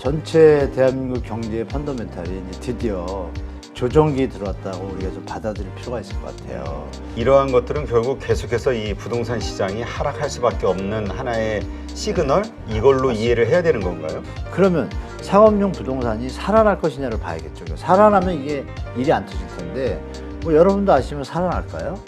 전체 대한민국 경제의 펀더멘탈이 이제 드디어 조정기에 들어왔다고 우리가 좀 받아들일 필요가 있을 것 같아요. 이러한 것들은 결국 계속해서 이 부동산 시장이 하락할 수밖에 없는 하나의 시그널? 이걸로 이해를 해야 되는 건가요? 그러면 상업용 부동산이 살아날 것이냐를 봐야겠죠. 살아나면 이게 일이 안 터질 텐데 뭐 여러분도 아시면 살아날까요?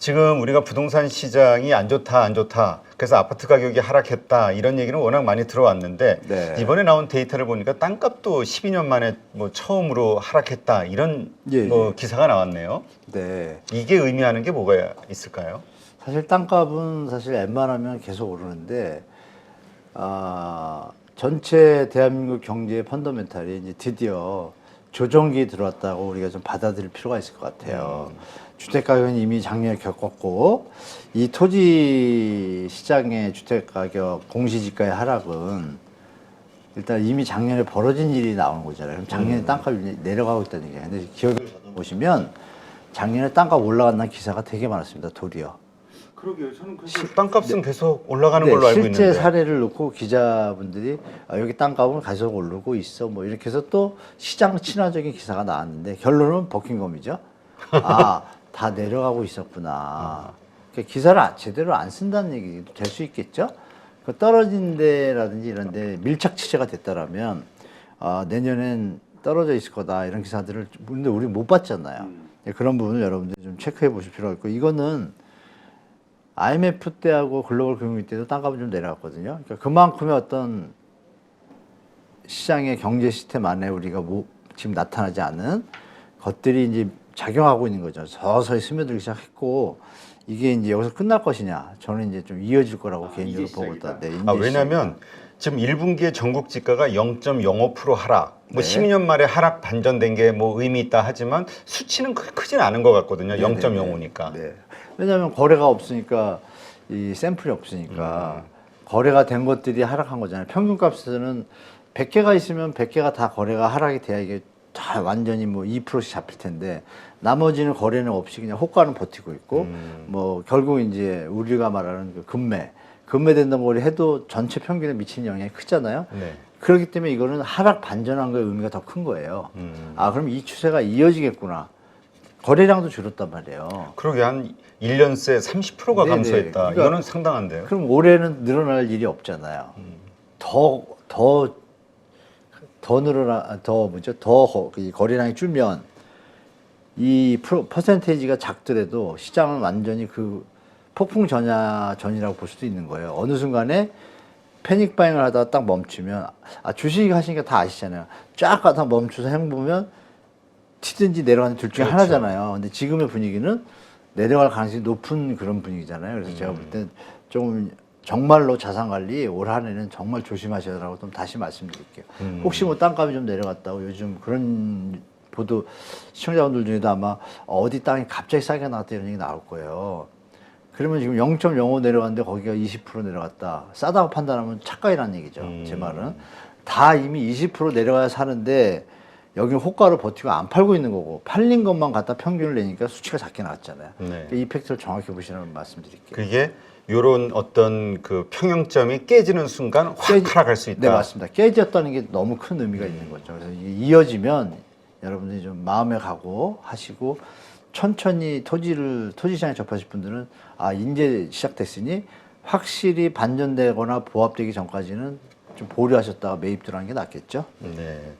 지금 우리가 부동산 시장이 안 좋다, 안 좋다. 그래서 아파트 가격이 하락했다. 이런 얘기는 워낙 많이 들어왔는데 네. 이번에 나온 데이터를 보니까 땅값도 12년 만에 뭐 처음으로 하락했다. 이런 뭐 기사가 나왔네요. 네. 이게 의미하는 게 뭐가 있을까요? 사실 땅값은 사실 웬만하면 계속 오르는데 전체 대한민국 경제의 펀더멘탈이 이제 드디어 조정기에 들어왔다고 우리가 좀 받아들일 필요가 있을 것 같아요. 주택가격은 이미 작년에 겪었고 이 토지 시장의 주택가격 공시지가의 하락은 일단 이미 작년에 벌어진 일이 나오는 거잖아요. 그럼 작년에 땅값이 내려가고 있다는 얘기예요. 근데 기억을 보시면 작년에 땅값 올라간다는 기사가 되게 많았습니다. 도리어. 그러게요. 저는 땅값은 계속 올라가는 걸로 알고 있는데. 실제 사례를 놓고 기자분들이 여기 땅값은 계속 오르고 있어. 뭐 이렇게 해서 또 시장 친화적인 기사가 나왔는데 결론은 버킹엄이죠. 다 내려가고 있었구나. 그러니까 기사를 제대로 안 쓴다는 얘기도 될 수 있겠죠. 떨어진 데라든지 이런 데 밀착 취재가 됐다라면 내년엔 떨어져 있을 거다 이런 기사들을 근데 우리 못 봤잖아요. 그런 부분을 여러분들이 좀 체크해 보실 필요가 있고 이거는 IMF 때하고 글로벌 금융위 때도 땅값이 좀 내려갔거든요. 그러니까 그만큼의 어떤 시장의 경제 시스템 안에 우리가 지금 나타나지 않은 것들이 이제 작용하고 있는 거죠. 서서히 스며들기 시작했고 이게 이제 여기서 끝날 것이냐? 저는 이제 좀 이어질 거라고 개인적으로 보고 있다. 네, 왜냐하면 지금 1분기에 전국 지가가 0.05% 하락. 뭐 네. 12년 만에 하락 반전된 게 뭐 의미 있다 하지만 수치는 크진 않은 것 같거든요. 0.05니까. 네. 왜냐하면 거래가 없으니까 이 샘플이 없으니까 거래가 된 것들이 하락한 거잖아요. 평균값에서는 100개가 있으면 100개가 다 거래가 하락이 돼야 이게 다 완전히 뭐 2%씩 잡힐 텐데 나머지는 거래는 없이 그냥 호가는 버티고 있고 뭐 결국 이제 우리가 말하는 그 금매된다는 걸 해도 전체 평균에 미치는 영향이 크잖아요. 네. 그렇기 때문에 이거는 하락 반전한 거의 의미가 더 큰 거예요. 그럼 이 추세가 이어지겠구나. 거래량도 줄었단 말이에요. 그러게 한 1년 새 30%가 네네. 감소했다. 그러니까 이거는 상당한데요. 그럼 올해는 늘어날 일이 없잖아요. 이 거래량이 줄면 이 퍼센테이지가 작더라도 시장은 완전히 그 폭풍 전이라고 볼 수도 있는 거예요. 어느 순간에 패닉 바잉을 하다가 딱 멈추면 주식 하시니까 다 아시잖아요. 쫙 가다 멈춰서 행보면 튀든지 내려가는 둘 중에 하나잖아요. 근데 지금의 분위기는 내려갈 가능성이 높은 그런 분위기잖아요. 그래서 제가 볼 땐 좀 정말로 자산 관리 올 한해는 정말 조심하셔라고 좀 다시 말씀드릴게요. 혹시 뭐 땅값이 좀 내려갔다고 요즘 그런 보도 시청자분들 중에도 아마 어디 땅이 갑자기 싸게 나왔다 이런 얘기 나올 거예요. 그러면 지금 0.05 내려갔는데 거기가 20% 내려갔다. 싸다고 판단하면 착각이라는 얘기죠. 제 말은. 다 이미 20% 내려가야 사는데 여기는 호가로 버티고 안 팔고 있는 거고 팔린 것만 갖다 평균을 내니까 수치가 작게 나왔잖아요. 네. 이 팩트를 정확히 보시라는 말씀드릴게요. 그게 요런 어떤 그 평형점이 깨지는 순간 확 하락할 수 있다. 네, 맞습니다. 깨졌다는 게 너무 큰 의미가 있는 거죠. 그래서 이게 이어지면 여러분들이 좀 마음에 각오 하시고 천천히 토지시장에 접하실 분들은 이제 시작됐으니 확실히 반전되거나 보합되기 전까지는 좀 보류하셨다가 매입 들어가는 게 낫겠죠. 네.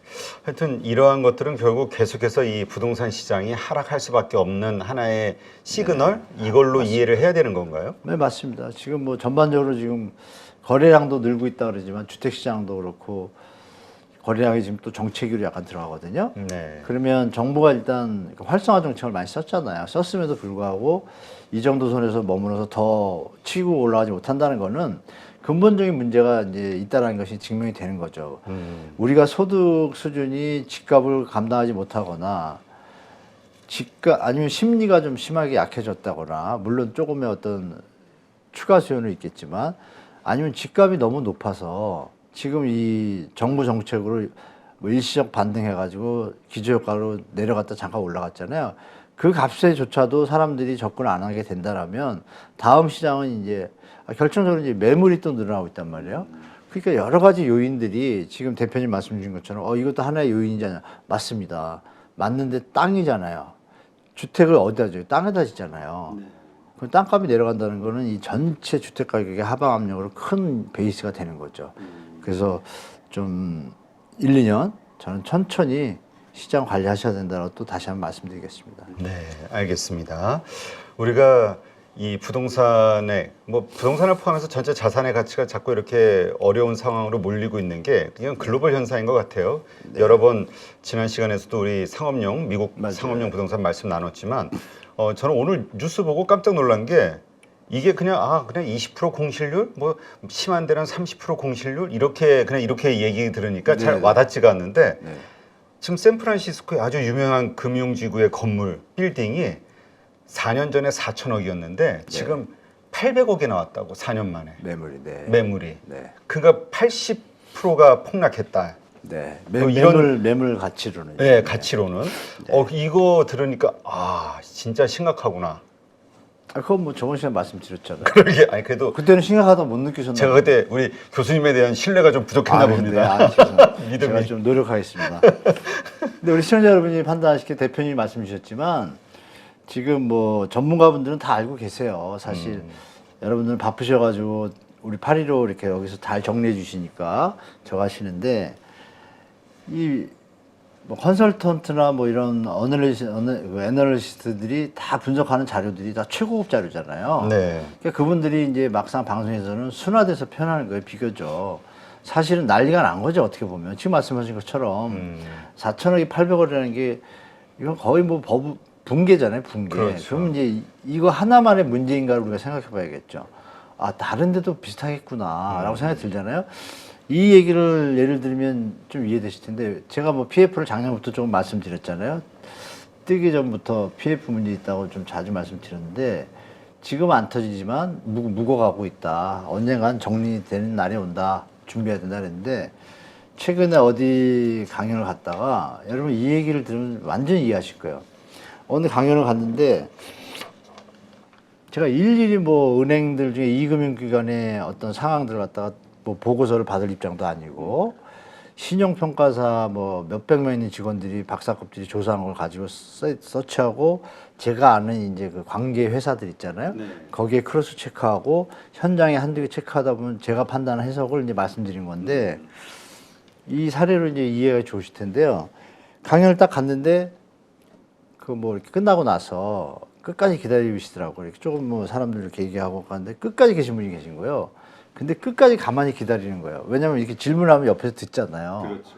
하여튼 이러한 것들은 결국 계속해서 이 부동산 시장이 하락할 수밖에 없는 하나의 시그널? 이걸로 이해를 해야 되는 건가요? 네, 맞습니다. 지금 뭐 전반적으로 지금 거래량도 늘고 있다 그러지만 주택시장도 그렇고 거래량이 지금 또 정체기로 약간 들어가거든요. 네. 그러면 정부가 일단 활성화 정책을 많이 썼잖아요. 썼음에도 불구하고 이 정도 선에서 머무러서 더 치고 올라가지 못한다는 거는 근본적인 문제가 이제 있다라는 것이 증명이 되는 거죠. 우리가 소득 수준이 집값을 감당하지 못하거나 아니면 심리가 좀 심하게 약해졌다거나 물론 조금의 어떤 추가 수요는 있겠지만 아니면 집값이 너무 높아서 지금 이 정부 정책으로 뭐 일시적 반등해가지고 기저효과로 내려갔다 잠깐 올라갔잖아요. 그 값에조차도 사람들이 접근 안 하게 된다라면 다음 시장은 이제 결정적으로 이제 매물이 또 늘어나고 있단 말이에요. 그러니까 여러 가지 요인들이 지금 대표님 말씀 주신 것처럼 이것도 하나의 요인이잖아요. 맞습니다. 맞는데 땅이잖아요. 주택을 어디다 줘요? 땅에다 짓잖아요. 그럼 땅값이 내려간다는 거는 이 전체 주택 가격의 하방 압력으로 큰 베이스가 되는 거죠. 그래서 좀 1, 2년 저는 천천히 시장 관리하셔야 된다고 또 다시 한번 말씀드리겠습니다. 네, 알겠습니다. 우리가 이 부동산의 부동산을 포함해서 전체 자산의 가치가 자꾸 이렇게 어려운 상황으로 몰리고 있는 게 그냥 글로벌 현상인 것 같아요. 네. 여러 번 지난 시간에서도 우리 상업용 미국 맞아요. 상업용 부동산 말씀 나눴지만 저는 오늘 뉴스 보고 깜짝 놀란 게 이게 그냥 20% 공실률 뭐 심한 데는 30% 공실률 이렇게 얘기 들으니까 잘 네. 와닿지가 않는데 네. 지금 샌프란시스코의 아주 유명한 금융지구의 건물 빌딩이 4년 전에 4천억이었는데 지금 800억이 나왔다고 4년 만에 매물이. 네. 매물이. 네. 그러니까 80%가 폭락했다. 네. 이런- 매물 가치로는. 네, 가치로는. 이거 들으니까 진짜 심각하구나. 그건 뭐 저번 시간에 말씀드렸잖아요. 그러게 아니 그래도 그때는 심각하다 못 느끼셨나요? 제가 그때 우리 교수님에 대한 신뢰가 좀 부족했나 봅니다. 죄송합니다. 믿음이. 제가 좀 노력하겠습니다. 근데 우리 시청자 여러분이 판단하시기에 대표님이 말씀 주셨지만 지금 뭐 전문가분들은 다 알고 계세요. 사실 여러분들은 바쁘셔가지고 우리 8.15 이렇게 여기서 잘 정리해 주시니까 저거 하시는데 뭐 컨설턴트나 뭐 이런 애널리스트들이 다 분석하는 자료들이 다 최고급 자료잖아요. 네. 그러니까 그분들이 이제 막상 방송에서는 순화돼서 표현하는 거예요, 비교적. 사실은 난리가 난 거죠, 어떻게 보면. 지금 말씀하신 것처럼 4천억이 800억이라는 게 이건 거의 뭐 붕괴잖아요, 붕괴. 그렇죠. 그러면 이제 이거 하나만의 문제인가를 우리가 생각해 봐야겠죠. 다른 데도 비슷하겠구나, 라고 생각이 들잖아요. 이 얘기를 예를 들면 좀 이해되실 텐데, 제가 뭐 PF를 작년부터 조금 말씀드렸잖아요. 뜨기 전부터 PF 문제 있다고 좀 자주 말씀드렸는데, 지금 안 터지지만 묵어가고 있다. 언젠간 정리되는 날이 온다. 준비해야 된다 그랬는데, 최근에 어디 강연을 갔다가, 여러분 이 얘기를 들으면 완전히 이해하실 거예요. 어느 강연을 갔는데, 제가 일일이 뭐 은행들 중에 이금융기관의 어떤 상황들을 갖다가 뭐 보고서를 받을 입장도 아니고 신용평가사 뭐 몇백 명 있는 직원들이 박사급들이 조사한 걸 가지고 서치하고 제가 아는 이제 그 관계 회사들 있잖아요. 거기에 크로스 체크하고 현장에 한두 개 체크하다 보면 제가 판단한 해석을 이제 말씀드린 건데 이 사례로 이제 이해가 좋으실 텐데요. 강연을 딱 갔는데 그 뭐 이렇게 끝나고 나서 끝까지 기다리시더라고요. 이렇게 조금 뭐 사람들 이렇게 얘기하고 갔는데 끝까지 계신 분이 계신 거예요. 근데 끝까지 가만히 기다리는 거예요. 왜냐면 이렇게 질문하면 옆에서 듣잖아요. 그렇죠.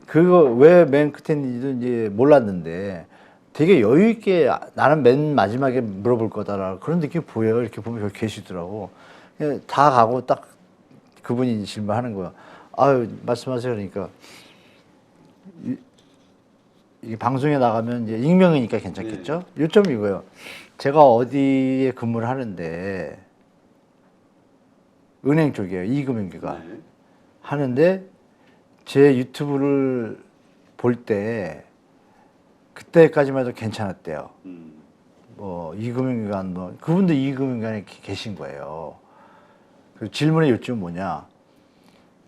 그거 왜 맨 끝에 있는지도 이제 몰랐는데 되게 여유 있게 나는 맨 마지막에 물어볼 거다라고 그런 느낌이 보여요. 이렇게 보면 여기 계시더라고. 그냥 다 가고 딱 그분이 질문하는 거예요. 아유, 말씀하세요. 그러니까 이 방송에 나가면 이제 익명이니까 괜찮겠죠? 요점이 이거예요. 제가 어디에 근무를 하는데 은행 쪽이에요. 이금융기관. 하는데 제 유튜브를 볼 때 그때까지만 해도 괜찮았대요. 뭐 이금융기관 뭐 그분도 이금융기관에 계신 거예요. 그 질문의 요점은 뭐냐?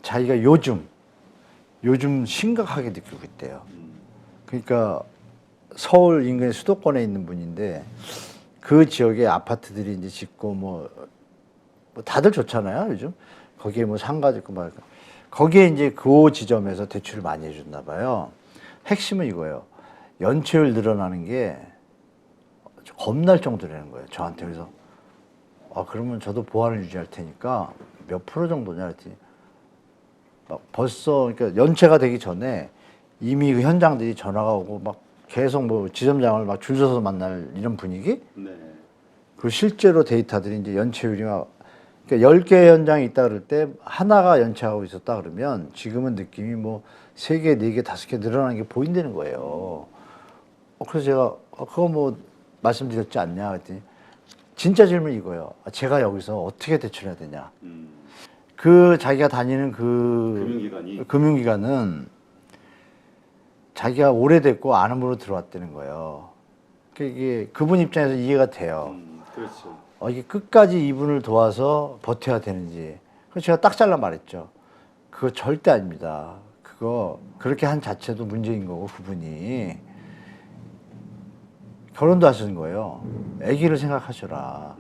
자기가 요즘 심각하게 느끼고 있대요. 그러니까 서울 인근의 수도권에 있는 분인데 그 지역에 아파트들이 이제 짓고 뭐 다들 좋잖아요, 요즘. 거기에 뭐 상가 짓고 막. 거기에 이제 그 지점에서 대출을 많이 해줬나 봐요. 핵심은 이거예요. 연체율 늘어나는 게 겁날 정도라는 거예요, 저한테. 그래서 그러면 저도 보안을 유지할 테니까 몇 프로 정도냐 그랬더니 막 벌써 그러니까 연체가 되기 전에 이미 그 현장들이 전화가 오고 막 계속 뭐 지점장을 막 줄 서서 만날 이런 분위기? 그리고 실제로 데이터들이 이제 연체율이 막 그러니까 10개 현장이 있다 그럴 때 하나가 연체하고 있었다 그러면 지금은 느낌이 뭐 3개, 4개, 5개 늘어나는 게 보인다는 거예요. 그래서 제가 그거 뭐 말씀드렸지 않냐 그랬더니 진짜 질문이 이거예요. 제가 여기서 어떻게 대출해야 되냐. 그 자기가 다니는 그 금융기관은 자기가 오래됐고 안으로 들어왔다는 거예요. 이게 그분 입장에서 이해가 돼요. 그렇죠. 이게 끝까지 이분을 도와서 버텨야 되는지. 그래서 제가 딱 잘라 말했죠. 그거 절대 아닙니다. 그거 그렇게 한 자체도 문제인 거고 그분이 결혼도 하시는 거예요. 아기를 생각하셔라.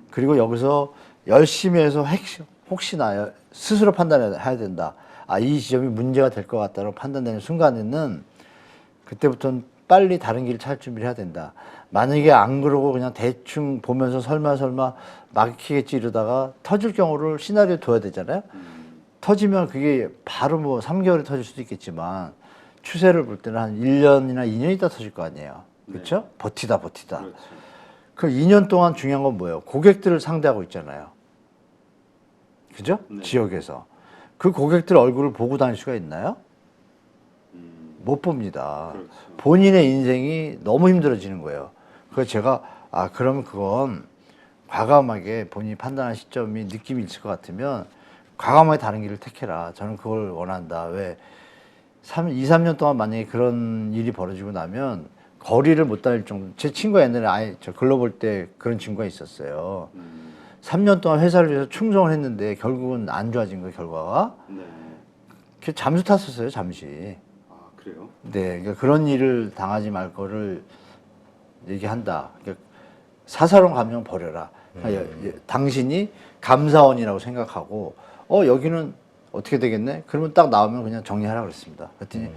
그리고 여기서 열심히 해서 혹시나 스스로 판단해야 된다. 이 지점이 문제가 될 것 같다고 판단되는 순간에는 그때부터는 빨리 다른 길을 찾을 준비를 해야 된다. 만약에 안 그러고 그냥 대충 보면서 설마 막히겠지 이러다가 터질 경우를 시나리오에 둬야 되잖아요. 터지면 그게 바로 뭐 3개월에 터질 수도 있겠지만 추세를 볼 때는 한 1년이나 2년 있다 터질 거 아니에요. 그렇죠? 버티다. 그렇죠. 그럼 2년 동안 중요한 건 뭐예요? 고객들을 상대하고 있잖아요. 그죠? 네. 지역에서. 그 고객들 얼굴을 보고 다닐 수가 있나요? 못 봅니다. 그렇죠. 본인의 인생이 너무 힘들어지는 거예요. 그래서 제가 그러면 그건 과감하게 본인이 판단한 시점이 느낌이 있을 것 같으면 과감하게 다른 길을 택해라. 저는 그걸 원한다. 왜 2, 3년 동안 만약에 그런 일이 벌어지고 나면 거리를 못 다닐 정도. 제 친구가 옛날에 저 글로벌 때 그런 친구가 있었어요. 3년 동안 회사를 위해서 충성을 했는데 결국은 안 좋아진 거예요, 결과가. 네. 그 잠수 탔었어요, 잠시. 그래요? 네, 그러니까 그런 일을 당하지 말 거를 얘기한다. 그러니까 사사로운 감정 버려라. 당신이 감사원이라고 생각하고, 여기는 어떻게 되겠네? 그러면 딱 나오면 그냥 정리하라 그랬습니다. 그랬더니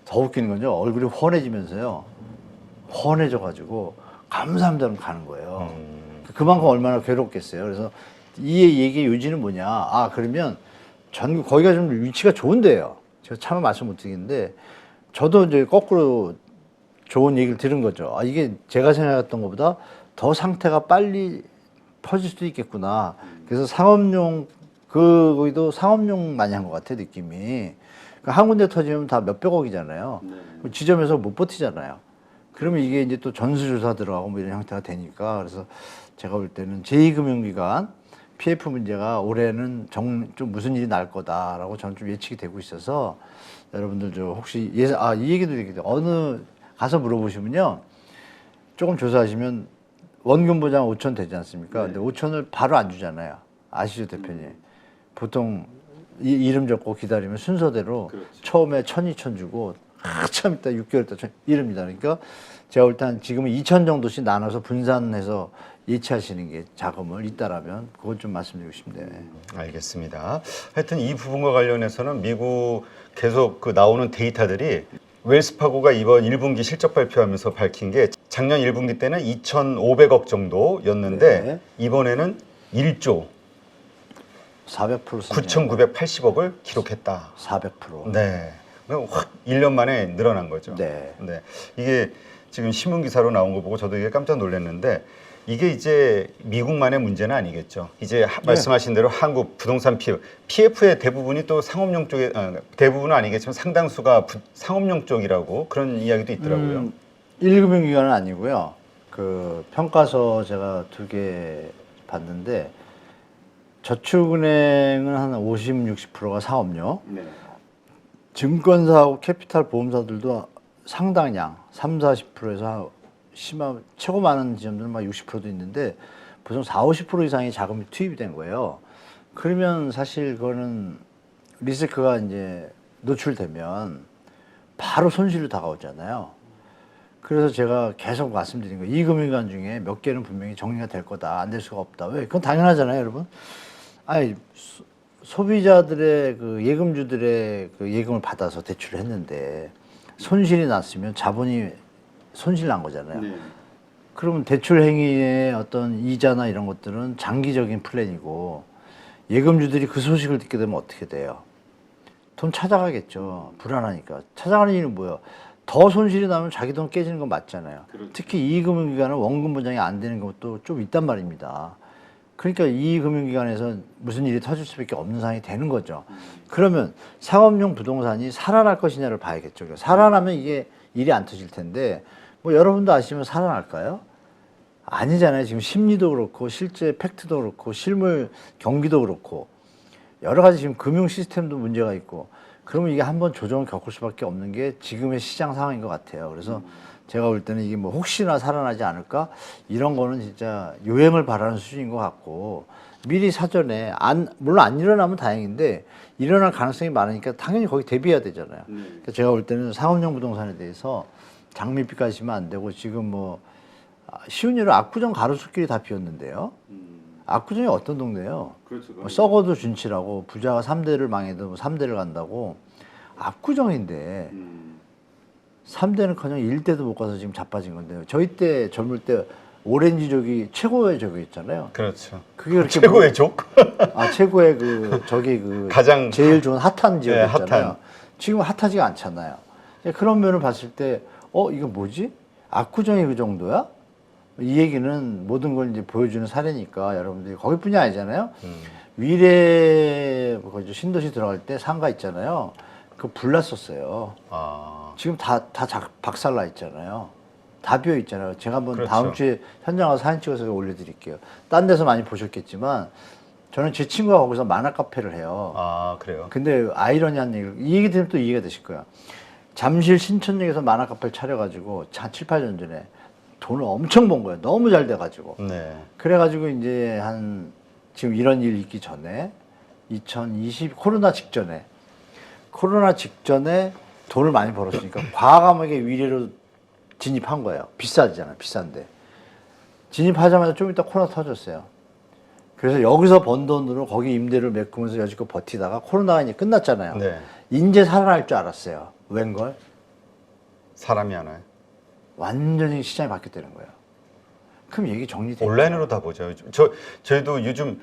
더 웃기는 건요, 얼굴이 훤해지면서요, 훤해져가지고, 감사합니다로 가는 거예요. 그만큼 얼마나 괴롭겠어요. 그래서 이 얘기의 요지는 뭐냐. 그러면 전국, 거기가 좀 위치가 좋은데요. 제가 차마 말씀 못 드리겠는데, 저도 이제 거꾸로 좋은 얘기를 들은 거죠. 이게 제가 생각했던 것보다 더 상태가 빨리 퍼질 수도 있겠구나. 그래서 상업용, 거기도 상업용 많이 한 것 같아, 느낌이. 그러니까 한 군데 터지면 다 몇백억이잖아요. 네. 지점에서 못 버티잖아요. 그러면 이게 이제 또 전수조사 들어가고 뭐 이런 형태가 되니까. 그래서 제가 볼 때는 제2금융기관 PF 문제가 올해는 좀 무슨 일이 날 거다라고 저는 좀 예측이 되고 있어서 여러분들 혹시 이 얘기도 얘기해요. 어느 가서 물어보시면요. 조금 조사하시면 원금 보장 5천 되지 않습니까? 네. 근데 5천을 바로 안 주잖아요. 아시죠, 대표님? 보통 이름 적고 기다리면 순서대로 그렇죠. 처음에 1,000, 2천 주고 한참 있다 6개월 있다 이럽니다. 그러니까 제가 볼 때는 지금은 2천 정도씩 나눠서 분산해서 예치하시는 게 자금을 있다라면 그건 좀 말씀드리고 싶네요. 알겠습니다. 하여튼 이 부분과 관련해서는 미국 계속 나오는 데이터들이 웰스파고가 이번 1분기 실적 발표하면서 밝힌 게 작년 1분기 때는 2,500억 정도였는데 네. 이번에는 1조 400% 9,980억을 기록했다. 400%. 네. 그럼 확 1년 만에 늘어난 거죠. 네. 이게 지금 신문 기사로 나온 거 보고 저도 이게 깜짝 놀랐는데 이게 이제 미국만의 문제는 아니겠죠. 이제 말씀하신 대로 한국 부동산 PF의 대부분이 또 상업용 쪽에 대부분은 아니겠지만 상당수가 상업용 쪽이라고 그런 이야기도 있더라고요. 1금융기관은 아니고요. 그 평가서 제가 2개 봤는데 저축은행은 한 50, 60%가 상업용. 네. 증권사하고 캐피탈 보험사들도 상당량 3, 40%에서 심한 최고 많은 지점들은 막 60%도 있는데 보통 4, 50% 이상의 자금이 투입이 된 거예요. 그러면 사실 그거는 리스크가 이제 노출되면 바로 손실로 다가오잖아요. 그래서 제가 계속 말씀드린 거예요. 이 금융기관 중에 몇 개는 분명히 정리가 될 거다. 안 될 수가 없다. 왜? 그건 당연하잖아요, 여러분. 소비자들의 예금주들의 예금을 받아서 대출을 했는데 손실이 났으면 자본이 손실 난 거잖아요. 네. 그러면 대출 행위의 어떤 이자나 이런 것들은 장기적인 플랜이고 예금주들이 그 소식을 듣게 되면 어떻게 돼요? 돈 찾아가겠죠. 불안하니까. 찾아가는 이유는 뭐예요? 더 손실이 나면 자기 돈 깨지는 건 맞잖아요. 그렇죠. 특히 이 금융기관은 원금 보장이 안 되는 것도 좀 있단 말입니다. 그러니까 이 금융기관에서 무슨 일이 터질 수밖에 없는 상황이 되는 거죠. 그러면 상업용 부동산이 살아날 것이냐를 봐야겠죠. 살아나면 이게 일이 안 터질 텐데 뭐 여러분도 아시면 살아날까요? 아니잖아요. 지금 심리도 그렇고 실제 팩트도 그렇고 실물 경기도 그렇고 여러 가지 지금 금융 시스템도 문제가 있고 그러면 이게 한번 조정을 겪을 수밖에 없는 게 지금의 시장 상황인 것 같아요. 그래서 제가 볼 때는 이게 뭐 혹시나 살아나지 않을까 이런 거는 진짜 요행을 바라는 수준인 것 같고 미리 사전에 물론 안 일어나면 다행인데 일어날 가능성이 많으니까 당연히 거기 대비해야 되잖아요. 그러니까 제가 볼 때는 상업용 부동산에 대해서 장밋빛까지 지면 안 되고 지금 뭐 쉬운 예로 압구정 가로수길이 다 비었는데요. 압구정이 어떤 동네예요? 그렇죠. 뭐 썩어도 준치라고 부자가 3대를 망해도 뭐 3대를 간다고 압구정인데 3대는커녕 1대도 못 가서 지금 자빠진 건데요. 저희 때 젊을 때 오렌지족이 최고의 적이었잖아요. 그렇죠. 그게 그렇게 최고의 족. 최고의 그 저기 그 가장 제일 좋은 핫한 지역이었잖아요. 핫한. 지금 핫하지가 않잖아요. 그런 면을 봤을 때 이거 뭐지? 압구정이 그 정도야? 이 얘기는 모든 걸 이제 보여주는 사례니까 여러분들이 거기뿐이 아니잖아요. 위례 그 신도시 들어갈 때 상가 있잖아요. 그거 불났었어요. 지금 다 박살나 있잖아요. 다 비어 있잖아요. 제가 한번 그렇죠. 다음 주에 현장 가서 사진 찍어서 올려드릴게요. 딴 데서 많이 보셨겠지만 저는 제 친구가 거기서 만화 카페를 해요. 그래요. 근데 아이러니한 얘기를 이 얘기 들으면 또 이해가 되실 거야. 잠실 신천역에서 만화 카페를 차려가지고 한 7, 8년 전에 돈을 엄청 번 거예요. 너무 잘 돼가지고. 네. 그래가지고 이제 지금 이런 일 있기 전에 2020 코로나 직전에 돈을 많이 벌었으니까 과감하게 위례로 진입한 거예요. 비싸잖아요. 비싼데. 진입하자마자 좀 이따 코로나 터졌어요. 그래서 여기서 번 돈으로 거기 임대를 메꾸면서 여지껏 버티다가 코로나가 이제 끝났잖아요. 네. 이제 살아날 줄 알았어요. 웬걸? 사람이 하나요? 완전히 시장이 바뀌었다는 거예요. 그럼 얘기 정리돼요. 온라인으로 다 보죠. 저희도 요즘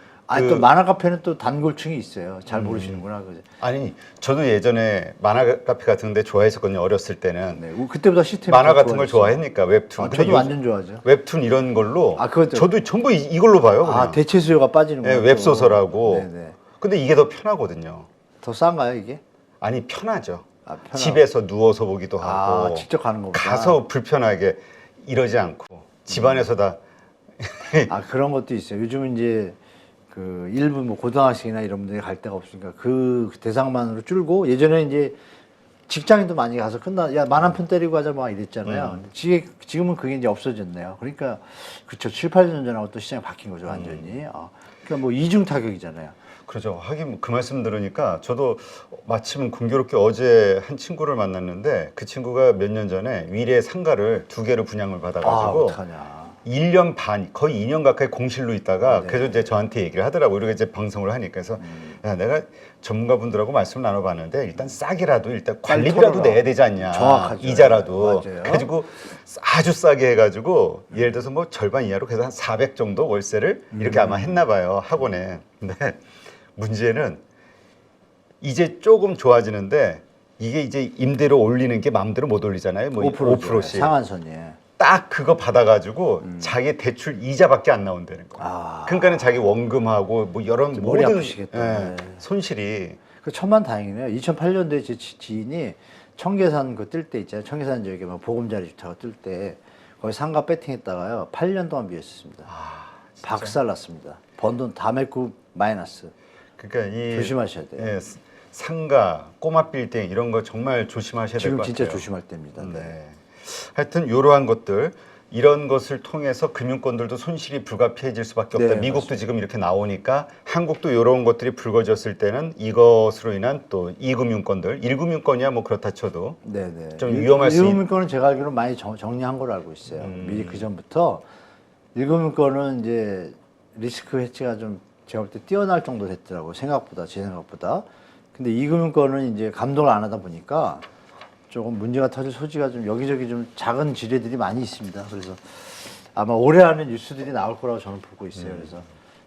또 만화 카페는 또 단골층이 있어요. 잘 모르시는구나. 그죠? 아니 저도 예전에 만화 카페 같은 데 좋아했었거든요. 어렸을 때는. 네, 그때보다 시스템이 만화 더 같은 걸 좋아졌어요. 좋아했니까 웹툰. 근데 저도 완전 좋아하죠. 웹툰 이런 걸로 그것도. 저도 전부 이걸로 봐요. 그냥. 대체 수요가 빠지는 거예요. 웹소설하고. 네네. 근데 이게 더 편하거든요. 더 싼가요, 이게? 아니 편하죠. 편하고. 집에서 누워서 보기도 하고. 직접 가는 거보다. 가서 불편하게 이러지 않고 집안에서 다. 그런 것도 있어요. 요즘은 이제 그 일부 뭐 고등학생이나 이런 분들이 갈 데가 없으니까 그 대상만으로 줄고 예전에 이제 직장인도 많이 가서 야 만 한 푼 때리고 가자 막 이랬잖아요. 지금은 그게 이제 없어졌네요. 그러니까 그렇죠. 7, 8년 전하고 또 시장이 바뀐 거죠, 완전히. 그러니까 뭐 이중 타격이잖아요. 그렇죠. 하긴 그 말씀 들으니까 저도 마침 공교롭게 어제 한 친구를 만났는데 그 친구가 몇 년 전에 위례 상가를 2개를 분양을 받아가지고 어떡하냐. 1년 반, 거의 2년 가까이 공실로 있다가 네. 그래서 이제 저한테 얘기를 하더라고요. 우리가 이제 방송을 하니까 그래서 야, 내가 전문가분들하고 말씀을 나눠봤는데 일단 싸게라도 일단 관리비라도 털어라. 내야 되지 않냐. 정확하죠. 이자라도. 맞아요. 그래가지고 아주 싸게 해가지고 예를 들어서 뭐 절반 이하로 그래서 한 400 정도 월세를 이렇게 아마 했나 봐요. 학원에. 근데 문제는 이제 조금 좋아지는데 이게 이제 임대료 올리는 게 마음대로 못 올리잖아요. 뭐 5%씩. 상한선이에요. 딱 그거 받아가지고 자기 대출 이자밖에 안 나온다는 거예요. 그러니까는 자기 원금하고 뭐 여러 머리 모든 아프시겠다. 네. 손실이. 그 천만 다행이네요. 2008년도에 제 지인이 청계산 그 뜰 때 있잖아요. 청계산 지역에 막 보금자리 주택가 뜰 때 거기 상가 배팅했다가요. 8년 동안 비었습니다. 박살났습니다. 번 돈 다 메고 마이너스. 그러니까 이 조심하셔야 돼요. 예, 상가, 꼬마 빌딩 이런 거 정말 조심하셔야 될 것 같아요. 지금 진짜 조심할 때입니다. 네. 하여튼 이러한 것들 이런 것을 통해서 금융권들도 손실이 불가피해질 수밖에 없다. 네, 미국도 맞습니다. 지금 이렇게 나오니까 한국도 이런 것들이 불거졌을 때는 이것으로 인한 또 이금융권들, 1금융권이야 뭐 그렇다 쳐도 네네. 좀 위험할 수 있- 일금융권은 제가 알기로 많이 정리한 걸로 알고 있어요. 미리 그 전부터 일금융권은 이제 리스크 해치가 좀 제가 볼 때 뛰어날 정도 됐더라고요. 제 생각보다. 근데 이금융권은 이제 감독을 안 하다 보니까 조금 문제가 터질 소지가 좀 여기저기 좀 작은 지뢰들이 많이 있습니다. 그래서 아마 올해 안에 뉴스들이 나올 거라고 저는 보고 있어요. 그래서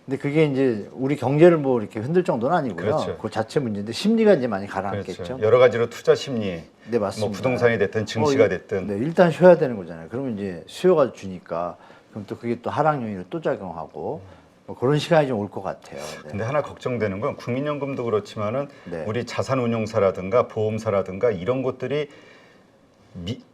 근데 그게 이제 우리 경제를 뭐 이렇게 흔들 정도는 아니고요. 그렇죠. 그 자체 문제인데 심리가 이제 많이 가라앉겠죠. 그렇죠. 여러 가지로 투자 심리, 네, 맞습니다. 뭐 부동산이 됐든 증시가 됐든 네, 일단 쉬어야 되는 거잖아요. 그러면 이제 수요가 주니까 그럼 또 그게 또 하락 요인을 또 작용하고 뭐 그런 시간이 좀 올 것 같아요. 네. 근데 하나 걱정되는 건 국민연금도 그렇지만은 네. 우리 자산운용사라든가 보험사라든가 이런 것들이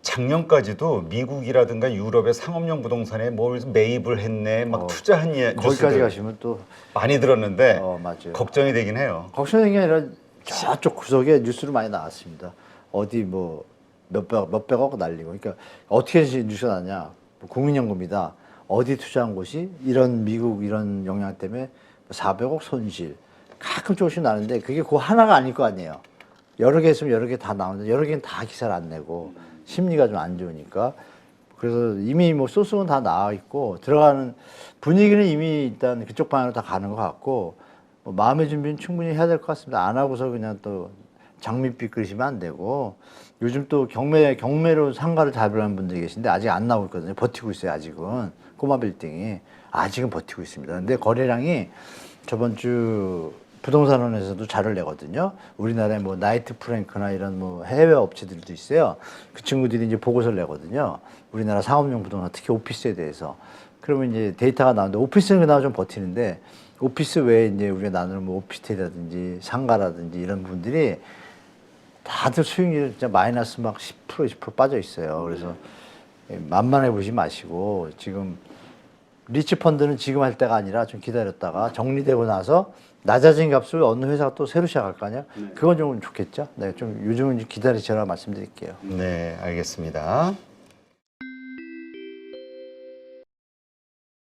작년까지도 미국이라든가 유럽의 상업용 부동산에 뭘 매입을 했네, 막 투자한 거기까지 뉴스들 가시면 또 많이 들었는데 맞아요. 걱정이 되긴 해요. 걱정되는 게 아니라 저쪽 구석에 뉴스로 많이 나왔습니다. 어디 뭐 몇백억 날리고. 그러니까 어떻게 뉴스가 나냐. 뭐 국민연금이다. 어디 투자한 곳이 이런 미국 이런 영향 때문에 400억 손실. 가끔 조금씩 나는데 그게 그 하나가 아닐 거 아니에요. 여러 개 있으면 여러 개 다 나오는데 여러 개는 다 기사를 안 내고 심리가 좀 안 좋으니까. 그래서 이미 뭐 소스는 다 나와 있고 들어가는 분위기는 이미 일단 그쪽 방향으로 다 가는 것 같고 뭐 마음의 준비는 충분히 해야 될 것 같습니다. 안 하고서 그냥 또 장밋빛 그리시면 안 되고 요즘 또 경매로 상가를 잡으려는 분들이 계신데 아직 안 나오고 있거든요. 버티고 있어요. 아직은 꼬마 빌딩이 아직은 버티고 있습니다. 근데 거래량이 저번 주 부동산원에서도 자료를 내거든요. 우리나라에 뭐 나이트 프랭크나 이런 뭐 해외 업체들도 있어요. 그 친구들이 이제 보고서를 내거든요. 우리나라 상업용 부동산, 특히 오피스에 대해서. 그러면 이제 데이터가 나오는데 오피스는 그나마 좀 버티는데 오피스 외에 이제 우리가 나누는 뭐 오피스텔이라든지 상가라든지 이런 분들이 다들 수익률이 진짜 마이너스 막 10%, 20% 빠져 있어요. 그래서 만만해 보지 마시고 지금 리치 펀드는 지금 할 때가 아니라 좀 기다렸다가 정리되고 나서 낮아진 값을 어느 회사가 또 새로 시작할 거 아니야? 그건 좀 좋겠죠. 네, 좀 요즘은 기다리시라 말씀드릴게요. 네, 알겠습니다.